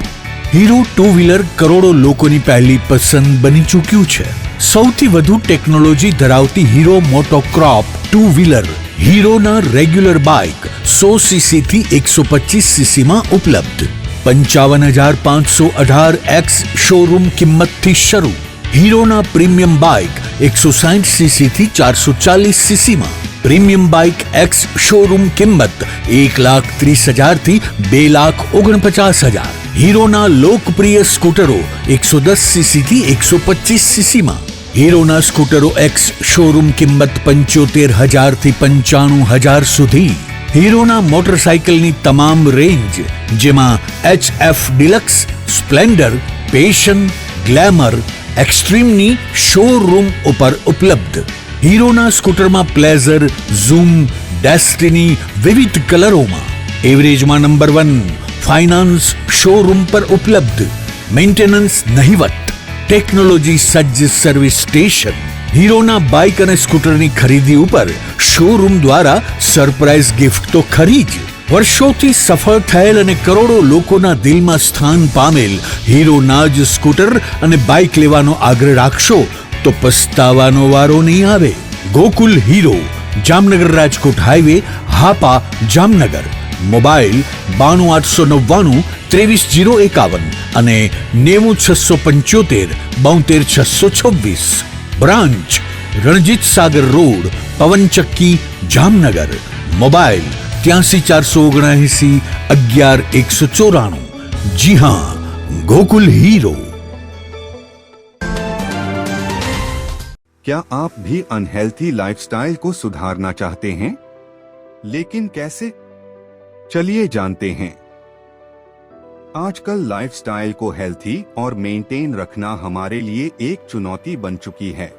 Hero two wheeler કરોડો લોકોની પહેલી પસંદ બની ચૂક્યું છે. સૌથી વધુ ટેકનોલોજી ધરાવતી હીરો મોટોક્રોપ ટુ વ્હીલર હીરોના રેગ્યુલર બાઇક 100cc થી 125cc માં ઉપલબ્ધ. 55,518 શોરૂમ કિંમતથી શરૂ. હીરોના પ્રીમિયમ બાઇક 160cc થી 440cc માં. પ્રીમિયમ બાઇક X શોરૂમ કિંમત 1,30,000 થી 2,49,000. હીરોના લોકપ્રિય સ્કૂટરો 110cc થી 125cc માં. હીરોના સ્કૂટરો X શોરૂમ કિંમત 75,000 થી 95,000 સુધી. હીરોના મોટરસાઇકલની તમામ રેન્જ જેમાં HF deluxe, Splendor, Passion, Glamour, એક્સ્ટ્રીમની શોરૂમ ઉપર ઉપલબ્ધ. હીરોના સ્કૂટરમાં પ્લેઝર, ઝૂમ, ડેસ્ટિની વિવિધ કલરોમાં. એવરેજમાં નંબર 1. ફાઇનાન્સ શોરૂમ પર ઉપલબ્ધ. મેન્ટેનન્સ નહિવત. ટેકનોલોજી સજ્જ સર્વિસ સ્ટેશન. હીરોના બાઇક અને સ્કૂટરની ખરીદી ઉપર શોરૂમ દ્વારા સરપ્રાઇઝ ગિફ્ટ તો ખરી જ. વર્ષોથી સફળ થયેલ અને કરોડો લોકોના દિલમાં સ્થાન પામેલ હીરોના જ સ્કૂટર અને બાઇક લેવાનો આગ્રહ રાખશો તો પસ્તાવાનો વારો નહીં આવે. Gokul hero, Jamnagar Rajkot highway, Hapa, Jamnagar. Mobile 92 899 23 051 અને 90 675 72 626. Branch Ranjit Sagar road, પવનચક્કી, Jamnagar. Mobile 83 479 11 194. જી હા, गोकुल हीरो. क्या आप भी अनहेल्थी लाइफस्टाइल को सुधारना चाहते हैं? लेकिन कैसे? चलिए जानते हैं। आजकल लाइफस्टाइल को हेल्थी और मेंटेन रखना हमारे लिए एक चुनौती बन चुकी है।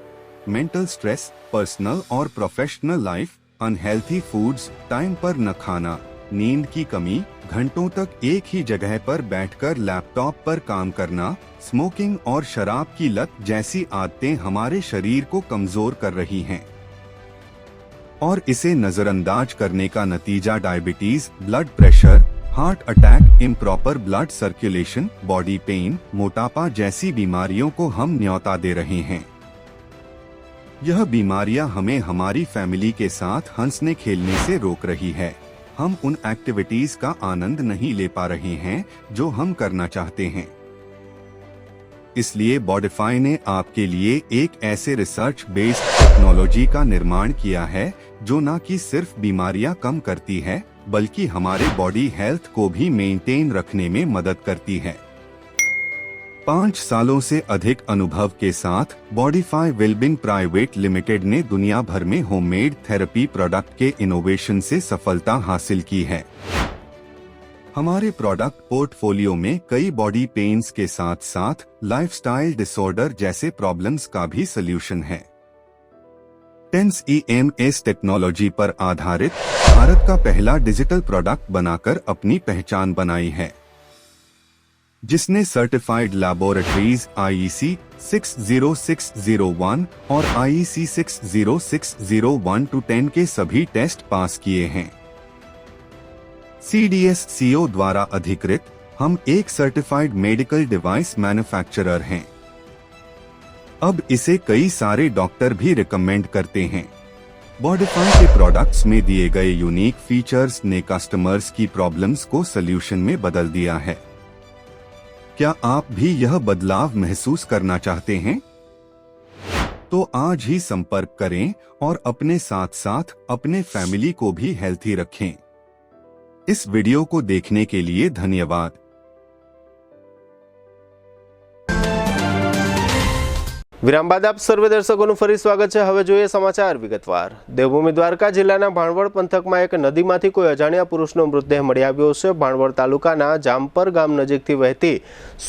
मेंटल स्ट्रेस, पर्सनल और professional life, unhealthy foods, time पर न खाना, नींद की कमी, घंटों तक एक ही जगह पर बैठकर लैपटॉप पर काम करना, स्मोकिंग और शराब की लत जैसी आदतें हमारे शरीर को कमजोर कर रही हैं। और इसे नजरअंदाज करने का नतीजा diabetes, blood pressure, heart attack, improper blood circulation, body pain, मोटापा जैसी बीमारियों को हम न्योता दे रहे हैं। यह बीमारियां हमें हमारी फैमिली के साथ हंसने खेलने से रोक रही है। हम उन एक्टिविटीज का आनंद नहीं ले पा रहे हैं जो हम करना चाहते हैं। इसलिए बॉडिफाई ने आपके लिए एक ऐसे रिसर्च बेस्ड टेक्नोलॉजी का निर्माण किया है जो न कि सिर्फ बीमारियां कम करती है बल्कि हमारे बॉडी हेल्थ को भी मेंटेन रखने में मदद करती है। 5 सालों से अधिक अनुभव के साथ बॉडिफाई वेलबींग प्राइवेट लिमिटेड ने दुनिया भर में होममेड थेरेपी प्रोडक्ट के इनोवेशन से सफलता हासिल की है। हमारे प्रोडक्ट पोर्टफोलियो में कई बॉडी पेन्स के साथ साथ लाइफस्टाइल डिसऑर्डर जैसे प्रॉब्लम्स का भी सलूशन है। टेंस EMS टेक्नोलॉजी पर आधारित भारत का पहला डिजिटल प्रोडक्ट बनाकर अपनी पहचान बनाई है, जिसने सर्टिफाइड लैबोरेटरीज IEC 60601 और IEC 60601-10 के सभी टेस्ट पास किए हैं। CDSCO द्वारा अधिकृत हम एक सर्टिफाइड मेडिकल डिवाइस मैन्युफैक्चरर हैं। अब इसे कई सारे डॉक्टर भी रिकमेंड करते हैं। बॉडिफाई के प्रोडक्ट्स में दिए गए यूनिक फीचर्स ने कस्टमर्स की प्रॉब्लम्स को सल्यूशन में बदल दिया है। क्या आप भी यह बदलाव महसूस करना चाहते हैं? तो आज ही संपर्क करें और अपने साथ साथ अपने फैमिली को भी हेल्थी रखें। इस वीडियो को देखने के लिए धन्यवाद। વિરામ બાદ આપ સર્વે દર્શકોનું ફરી સ્વાગત છે। હવે જોઈએ સમાચાર વિગતવાર। દેવભૂમિ દ્વારકા જિલ્લાના ભાણવડ પંથકમાં એક નદીમાંથી કોઈ અજાણ્યા પુરુષનો મૃતદેહ મળી આવ્યો છે। ભાણવડ તાલુકાના જામપર ગામ નજીકથી વહેતી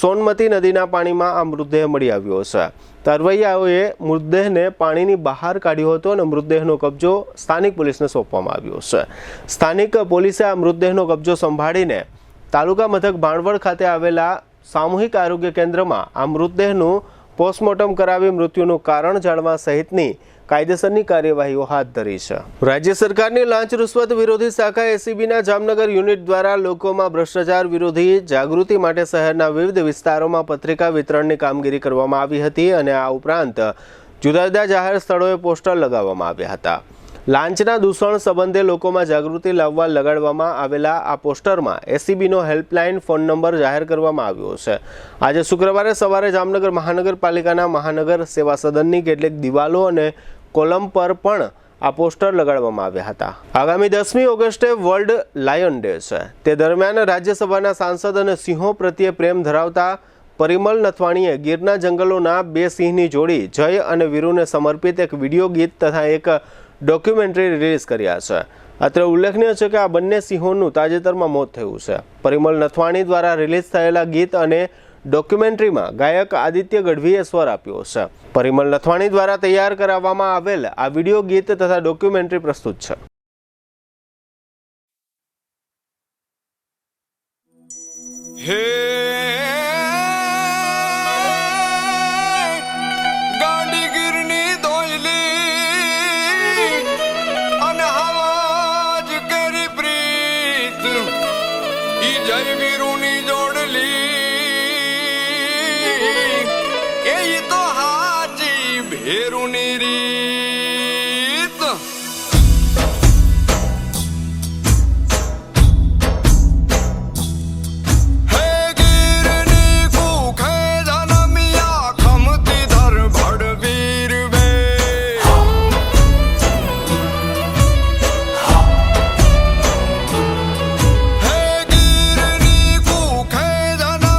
સોનમતી નદીના પાણીમાં આ મૃતદેહ મળી આવ્યો છે। તરવૈયાઓએ મૃતદેહને પાણીની બહાર કાઢ્યો હતો અને મૃતદેહનો કબજો સ્થાનિક પોલીસને સોંપવામાં આવ્યો છે। સ્થાનિક પોલીસે આ મૃતદેહનો કબજો સંભાળીને તાલુકા મથક ભાણવડ ખાતે આવેલા સામૂહિક આરોગ્ય કેન્દ્રમાં આ મૃતદેહનું પોસ્ટમોર્ટમ કરાવી મૃત્યુનું કારણ જાણવા સહિતની કાયદેસરની કાર્યવાહીઓ હાથ ધરી છે। રાજ્ય સરકારની લાંચ રૂશ્વત વિરોધી શાખા એસીબીના જામનગર યુનિટ દ્વારા લોકોમાં ભ્રષ્ટાચાર વિરોધી જાગૃતિ માટે શહેરના વિવિધ વિસ્તારોમાં પત્રિકા વિતરણની કામગીરી કરવામાં આવી હતી અને આ ઉપરાંત જુદા જુદા જાહેર સ્થળોએ પોસ્ટર લગાવવામાં આવ્યા હતા। લાંચના દૂષણ સંબંધે લોકોમાં જાગૃતિ લાવવા લગાડવામાં આવેલા આ પોસ્ટરમાં એસીબીનો હેલ્પલાઇન ફોન નંબર જાહેર કરવામાં આવ્યો છે। આજે શુક્રવારે સવારે જામનગર મહાનગરપાલિકાના મહાનગર સેવા સદનની કેટલીક દિવાલો અને કોલમ પર પણ આ પોસ્ટર લગાડવામાં આવ્યા હતા। આગામી 10મી ઓગસ્ટે વર્લ્ડ લાયન ડે છે। તે દરમિયાન રાજ્યસભાના સાંસદ અને સિંહો પ્રત્યે પ્રેમ ધરાવતા પરિમલ નથવાણીએ ગીરના જંગલોના 2 સિંહની જોડી જય અને વીરુને સમર્પિત એક વિડીયો ગીત તથા એક ડોક્યુમેન્ટરી રિલીઝ કર્યા છે। અત્રે ઉલ્લેખનીય છે કે આ બંને સિંહોનું તાજેતરમાં મોત થયું છે। પરિમલ નથવાણી દ્વારા રિલીઝ થયેલા ગીત અને ડોક્યુમેન્ટરીમાં ગાયક આદિત્ય ગઢવીએ સ્વર આપ્યો છે। પરિમલ નથવાણી દ્વારા તૈયાર કરાવવામાં આવેલ આ વિડીયો ગીત તથા ડોક્યુમેન્ટરી પ્રસ્તુત છે। જય વીરુની જોડલી એ તો હાચી ભેરુની રીત। હે ગીરની કુખે જનમિયા ખમતી ધર ભડ વીર વે હે ગીરની કુખે જનમિયા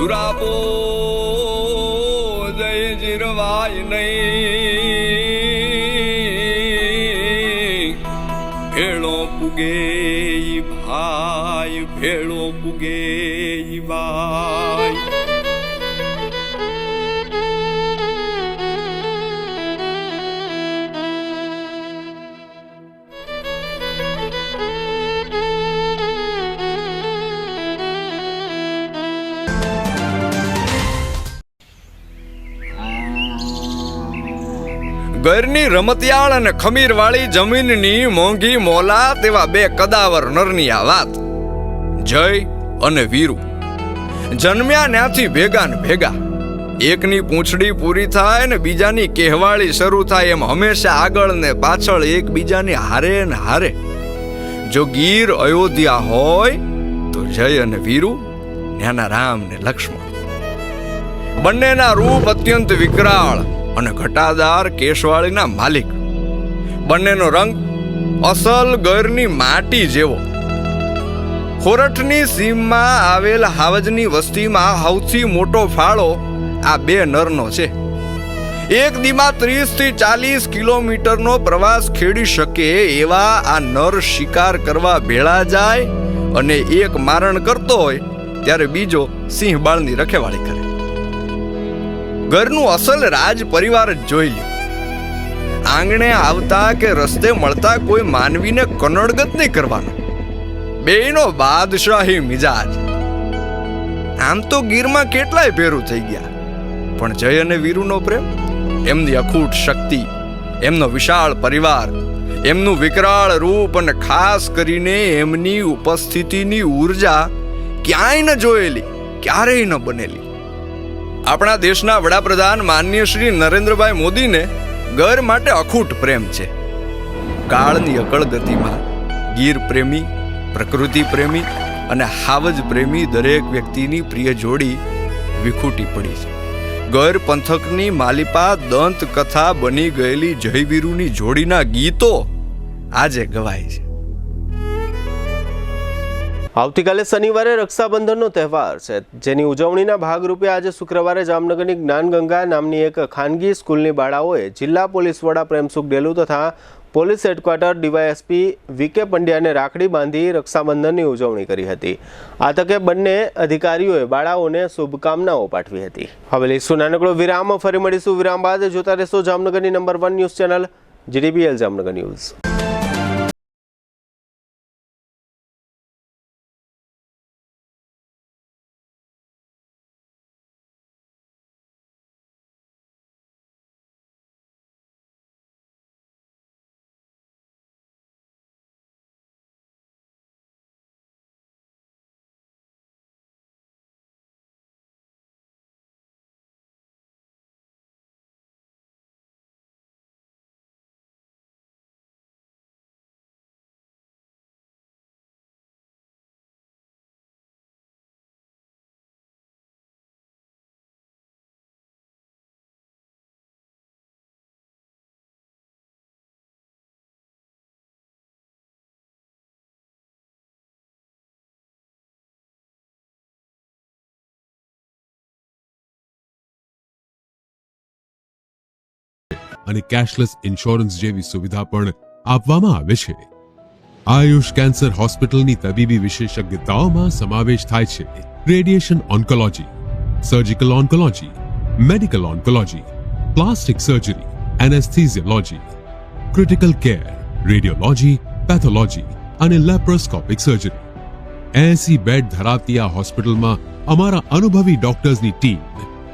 સુરાપો જય જીરવાય નહીં ભેળો પુગે ઈ ભાઈ ભેળો પુગે ઈ ભાઈ ઘરની રમતિયાળ અને ખમીરવાળી જમીનની મોંઘી મોલા તેવા બે કદાવર નરની આ વાત. જય અને વીરુ જન્મ્યા ન્યાથી ભેગા ને ભેગા. એકની પૂંછડી પૂરી થાય ને બીજાની કહેવાળી શરૂ થાય એમ હંમેશા આગળ ને પાછળ એકબીજાની હારે ને હારે. જો ગીર અયોધ્યા હોય તો જય અને વીરુ ન્યાના રામ ને લક્ષ્મણ. બંનેના રૂપ અત્યંત વિકરાળ અને ઘટાદાર કેશવાળીના માલિક. બંનેનો રંગ અસલ ગરની માટી જેવો. ખોરઠની સીમમાં આવેલ હાવજની વસ્તીમાં સૌથી મોટો ફાળો આ બે નરનો છે. એક દીમાં 30 થી 40 કિલોમીટરનો પ્રવાસ ખેડી શકે એવા આ નર શિકાર કરવા ભેળા જાય અને એક મારણ કરતો હોય ત્યારે બીજો સિંહ બાળની રખેવાળી કરે. ઘરનું અસલ રાજ પરિવાર જ જોઈ લ્યો. આંગણે આવતા કે રસ્તે મળતા કોઈ માનવીને કનડગત નહીં કરવાનો. બેયનો બાદશાહી મિજાજ. આમ તો ગીરમાં કેટલાય ભેરું થઈ ગયા, પણ જય અને વીરુનો પ્રેમ, એમની અખૂટ શક્તિ, એમનો વિશાળ પરિવાર, એમનું વિકરાળ રૂપ અને ખાસ કરીને એમની ઉપસ્થિતિની ઉર્જા ક્યાંય ન જોયેલી, ક્યારેય ન બનેલી. આપણા દેશના વડાપ્રધાન માનનીય શ્રી નરેન્દ્રભાઈ મોદીને ઘર માટે અખૂટ પ્રેમ છે. કાળની અકળ ગતિમાં ગીર પ્રેમી, પ્રકૃતિ પ્રેમી અને હાવજ પ્રેમી દરેક વ્યક્તિની પ્રિય જોડી વિખૂટી પડી છે. ગર પંથકની માલિપા દંત કથા બની ગયેલી જયવીરુની જોડીના ગીતો આજે ગવાય છે. આવતીકાલે શનિવારે રક્ષાબંધનનો તહેવાર છે, જેની ઉજવણીના ભાગરૂપે આજે શુક્રવારે જામનગરની જ્ઞાનગંગા નામની એક ખાનગી સ્કૂલની બાળાઓએ જિલ્લા પોલીસ વડા પ્રેમસુખ ડેલુ તથા પોલીસ હેડક્વાર્ટર ડીવાયએસપી વીકે પંડ્યાને રાખડી બાંધી રક્ષાબંધનની ઉજવણી કરી હતી. આ તકે બંને અધિકારીઓએ બાળાઓને શુભકામનાઓ પાઠવી હતી. હવે લઈશું નાનકડો વિરામ, ફરી મળીશું વિરામ બાદ. જોતા રહેશો જામનગરની number 1 news channel GDBL Jamnagar news. અને કેશલેસ ઇન્સ્યોરન્સ જેવી સુવિધા પણ આપવામાં આવે છે. આયુષ કેન્સર હોસ્પિટલની તબીબી વિશેષજ્ઞતાઓમાં સમાવેશ થાય છે radiation oncology, surgical oncology, medical oncology, plastic surgery, anaesthesiology, critical care, radiology, pathology અને લેપ્રોસ્કોપિક સર્જરી. 80 બેડ ધરાવતી આ હોસ્પિટલમાં અમારા અનુભવી ડોક્ટર્સની ટીમ,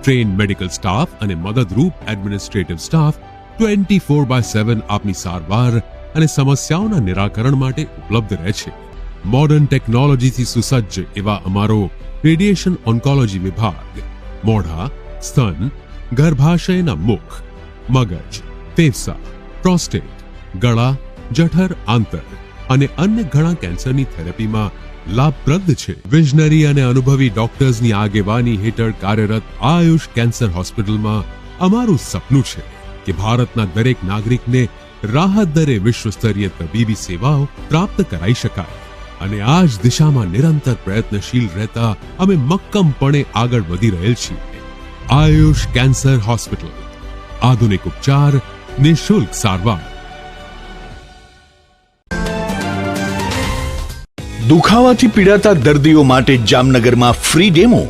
ટ્રેન મેડિકલ સ્ટાફ અને મદદરૂપ એડમિનિસ્ટ્રેટિવ સ્ટાફ 24/7 આપની સારવાર અને સમસ્યાઓના નિરાકરણ માટે ઉપલબ્ધ રહે છે. મોડર્ન ટેકનોલોજીથી સુસજ્જ એવા અમારો રેડિયેશન ઓન્કોલોજી વિભાગ મોઢા, સ્તન, ગર્ભાશયના મુખ, મગજ, ફેફસા, પ્રોસ્ટેટ, ગળા, જઠર, આંતર અને અન્ય ઘણા કેન્સરની થેરેપીમાં લાભપ્રદ છે. વિઝનરી અને અનુભવી ડોક્ટર્સની આગેવાની હેઠળ કાર્યરત આયુષ કેન્સર હોસ્પિટલમાં અમારું સપનું છે કે ભારતના દરેક નાગરિકને રાહત દરે વિશ્વસ્તરીય તબીબી સેવાઓ પ્રાપ્ત કરાઈ શકાય. અને આ જ દિશામાં નિરંતર પ્રયત્નશીલ રહેતા અમે મક્કમપણે આગળ વધી રહેલ છીએ. આયુષ કેન્સર હોસ્પિટલ, આધુનિક ઉપચાર, નિઃશુલ્ક સારવાર. દુખાવાથી પીડાતા દર્દીઓ માટે જામનગરમાં ફ્રી ડેમો.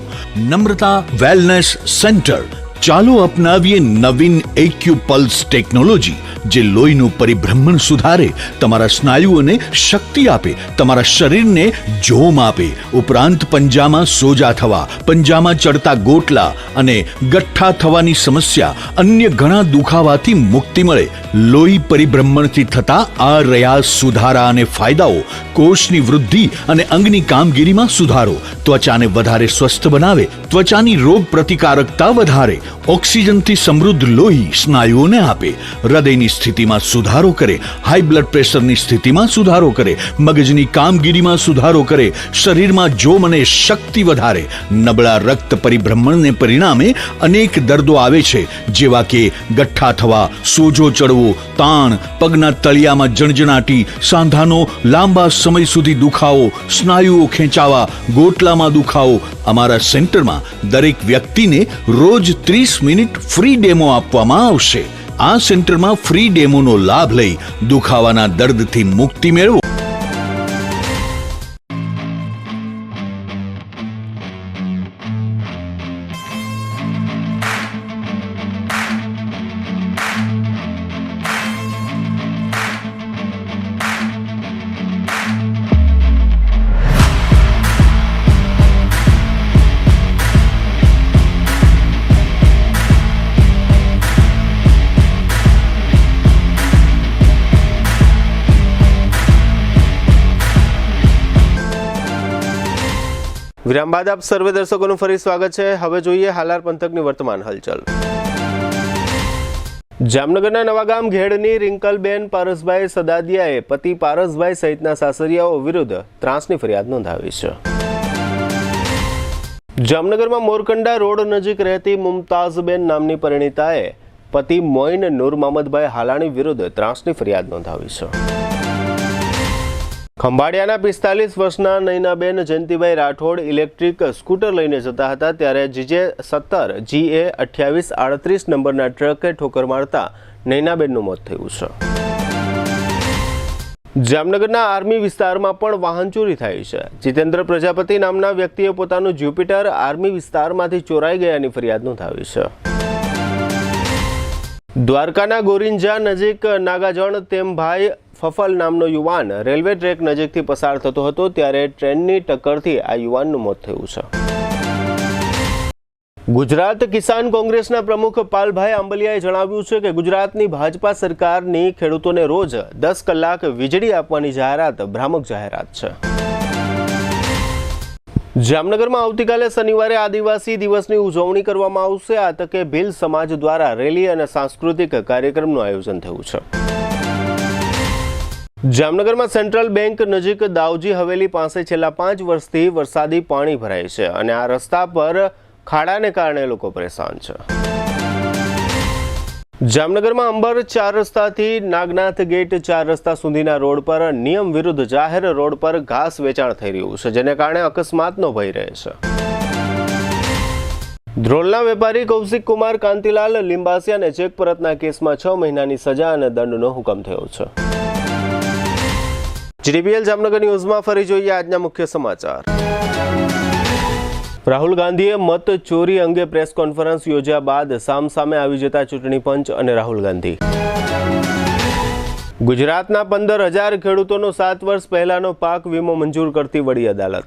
નમ્રતા વેલનેસ સેન્ટર. ચાલો અપનાવીએ નવીન એક્યુપલ્સ ટેકનોલોજી, જે લોહીનું પરિભ્રમણ સુધારે, તમારા સ્નાયુઓને શક્તિ આપે, તમારા શરીરને જોમ આપે. ઉપરાંત પંજામાં સોજા થવા, પંજામાં ચડતા ગોટલા અને ગઠ્ઠા થવાની સમસ્યા, અન્ય ઘણા દુખાવાથી મુક્તિ મળે. લોહી પરિભ્રમણથી થતા આ રહ્યા સુધારા અને ફાયદાઓ. કોષની વૃદ્ધિ અને અંગની કામગીરીમાં સુધારો, ત્વચાને વધારે સ્વસ્થ બનાવે, ત્વચાની રોગ પ્રતિકારકતા વધારે, ઓક્સિજનથી સમૃદ્ધ લોહી સ્નાયુઓને આપે, હૃદયની સ્થિતિમાં સુધારો કરે, હાઈ બ્લડ પ્રેશરની સ્થિતિમાં સુધારો કરે, મગજની કામગીરીમાં સુધારો કરે, શરીરમાં જોમ અને શક્તિ વધારે. નબળા રક્ત પરિભ્રમણને પરિણામે અનેક દર્દો આવે છે, જેવા કે ગઠ્ઠા થવા, સોજો ચડવો, તાણ, પગના તળિયામાં જણજણાટી, સાંધાનો લાંબા સમય સુધી દુખાવો, સ્નાયુઓ ખેંચાવા, ગોટલામાં દુખાવો. અમારા સેન્ટરમાં દરેક વ્યક્તિને રોજ 30 મિનિટ ફ્રી ડેમો આપવામાં આવશે. આ સેન્ટરમાં ફ્રી ડેમોનો લાભ લઈ દુખાવાના દર્દથી મુક્તિ મેળવો. વિરામ બાદ આપ સર્વે દર્શકોનું ફરી સ્વાગત છે. હવે જોઈએ હાલાર પંથકની વર્તમાન હલચલ. જામનગરના નવાગામ ઘેડની રિંકલબેન પારસભાઈ સદાદિયાએ પતિ પારસભાઈ સહિતના સાસરિયાઓ વિરુદ્ધ ત્રાસની ફરિયાદ નોંધાવી છે. જામનગરમાં મોરકંડા રોડ નજીક રહેતી મુમતાઝબેન નામની પરિણીતાએ પતિ મોઇન નૂર મહમદભાઈ હાલાણી વિરુદ્ધ ત્રાસની ફરિયાદ નોંધાવી છે. ખંભાળિયાના 45 વર્ષના નૈનાબેન જયંતિભાઈ રાઠોડ ઇલેક્ટ્રિક સ્કૂટર લઈને જતા હતા, ત્યારે જીજે 17 GA 2838 નંબરના ટ્રકે ઠોકર મારતા નૈનાબેનનું મોત થયું છે. જામનગરના આર્મી વિસ્તારમાં પણ વાહન ચોરી થાય છે. જીતેન્દ્ર પ્રજાપતિ નામના વ્યક્તિએ પોતાનું જ્યુપિટર આર્મી વિસ્તારમાંથી ચોરાઈ ગયાની ફરિયાદ નોંધાવી છે. દ્વારકાના ગોરિંજા નજીક નાગાજણ તેમભાઈ ફફલ નામનો યુવાન રેલવે ટ્રેક નજીકથી પસાર થતો હતો, ત્યારે ટ્રેનની ટક્કરથી આ યુવાનનું મોત થયું છે. ગુજરાત કિસાન કોંગ્રેસના પ્રમુખ પાલભાઈ આંબલિયાએ જણાવ્યું છે કે ગુજરાતની ભાજપા સરકારની ખેડૂતોને રોજ 10 કલાક વીજળી આપવાની જાહેરાત ભ્રામક જાહેરાત છે. જામનગરમાં આવતીકાલે શનિવારે આદિવાસી દિવસની ઉજવણી કરવામાં આવશે. આ તકે ભીલ સમાજ દ્વારા રેલી અને સાંસ્કૃતિક કાર્યક્રમનું આયોજન થયું છે. જામનગરમાં સેન્ટ્રલ બેંક નજીક દાઉજી હવેલી પાસે છેલ્લા 5 વર્ષથી વરસાદી પાણી ભરાય છે અને આ રસ્તા પર ખાડાને કારણે લોકો પરેશાન છે. જામનગરમાં અંબર 4 રસ્તાથી નાગનાથ ગેટ 4 રસ્તા સુધીના રોડ પર નિયમ વિરુદ્ધ જાહેર રોડ પર ઘાસ વેચાણ થઈ રહ્યું છે, જેને કારણે અકસ્માતનો ભય રહે છે. ધ્રોલના વેપારી કૌશિક કુમાર કાંતિલાલ લિંબાસિયાને ચેક પરતના કેસમાં 6 મહિનાની સજા અને દંડનો હુકમ થયો છે. જીડીપીએલ જામનગર ન્યૂઝમાં ફરી જોઈએ આજના મુખ્ય સમાચાર. રાહુલ ગાંધીએ મત ચોરી અંગે પ્રેસ કોન્ફરન્સ યોજ્યા બાદ સામસામે આવી જતા ચૂંટણી પંચ અને રાહુલ ગાંધી. ગુજરાતના 15,000 ખેડૂતોનો 7 વર્ષ પહેલાનો પાક વીમો મંજૂર કરતી વડી અદાલત.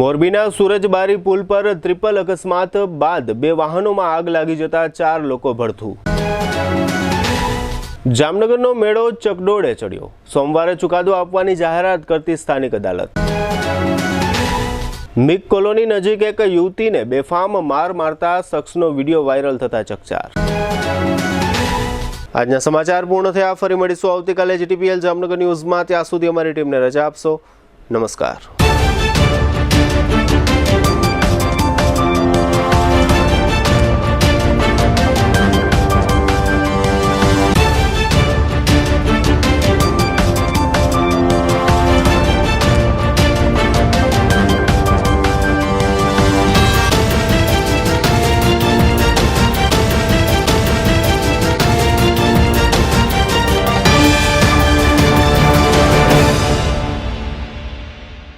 મોરબીના સુરજબારી પુલ પર ટ્રિપલ અકસ્માત બાદ 2 વાહનોમાં આગ લાગી જતા 4 લોકો ભડથું. જામનગરનો મેળો ચકડોળે ચડ્યો. સોમવારે ચુકાદો આપવાની જાહેરાત કરતી સ્થાનિક અદાલત. મિક કોલોની નજીક એક યુવતીને બેફામ માર મારતા શખ્સનો વિડીયો વાયરલ થતા ચકચાર. આજના સમાચાર પૂર્ણ થયા. ફરી મળીશું આવતીકાલે જીટીપીએલ જામનગર ન્યૂઝમાં. ત્યાં સુધી અમારી ટીમને રજા આપશો. નમસ્કાર.